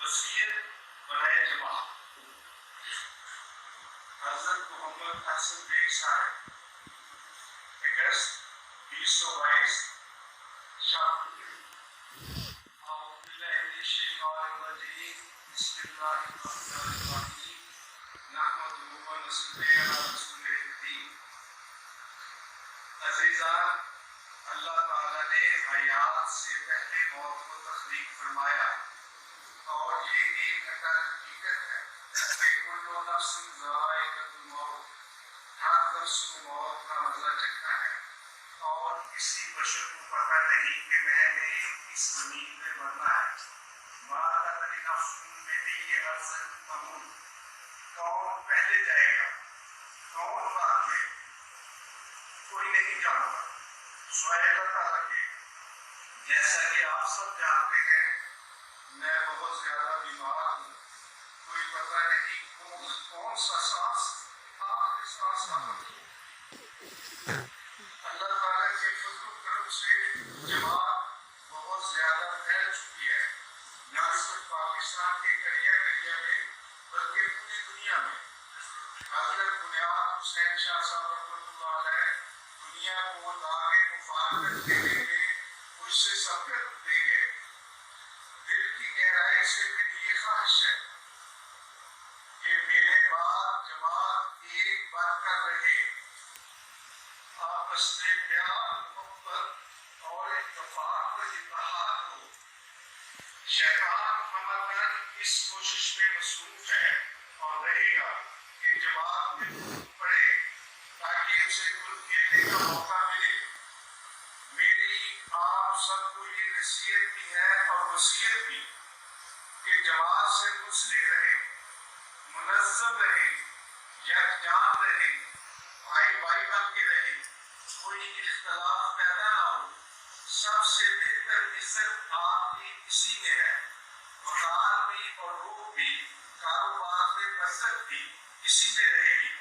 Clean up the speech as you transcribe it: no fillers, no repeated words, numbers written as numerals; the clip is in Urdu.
وسیعت برائے جماعت حضرت محمد حسن بیگ صاحب اگست 2022 شام اعوذ باللہ من الشیطان الرجیم بسم اللہ الرحمن الرحیم نحمدہ و نصلی علی رسولہ الکریم. عزیزان، اللہ تعالیٰ نے حیات سے پہلے موت کو تخلیق فرمایا اور یہ ایک اٹل حقیقت ہے کہ کل نفس ذائقۃ الموت، ہر نفس کو موت کا مزہ چکھنا ہے اور کسی بشر کو پتہ نہیں کہ میں نے اس زمین پہ مرنا ہے. ما تدری نفس بأی ارض تموت، کون پہلے جائے گا، کون بعد میں، کوئی نہیں جانتا سوائے اللہ تعالیٰ کے. جیسا کہ آپ سب جانتے ہیں میں بہت زیادہ بیمار ہوں، کوئی پتہ نہیں کون سا سانس آخری سانس آخر. اللہ تعالیٰ کے فضل و کرم سے جماعت بہت زیادہ پھیل چکی ہے، نہ صرف پاکستان کے کڑیا کڑیا میں بلکہ پوری دنیا میں. حضرت بنیاد حسین شاہ صاحب رحمۃ اللہ علیہ دنیا کو داغ مفارقت دینے میں مجھ سے سبقت دے گئے. دل کی گہرائی سے میری یہ خواہش ہے کہ میرے بعد جماعت ایک بن کر رہے، آپس میں پیار محبت اور اتفاق و اتحاد ہو. شیطان عملاً اس کوشش میں مصروف ہے اور رہے گا کہ جماعت میں ٹوٹ پڑے تاکہ اسے گل کھیلنے کا موقع ملے. میری آپ سب کو یہ نصیحت بھی ہے اور وصیت بھی کہ جماعت سے منسلک رہیں، منظم رہیں، یکجان رہیں، بھائی بھائی بن کے رہیں، کوئی اختلاف پیدا نہ ہو. سب سے بہتر عزت آپ کی اسی میں ہے، مکان بھی اور روح بھی، کاروبار میں برکت بھی اسی میں رہے گی.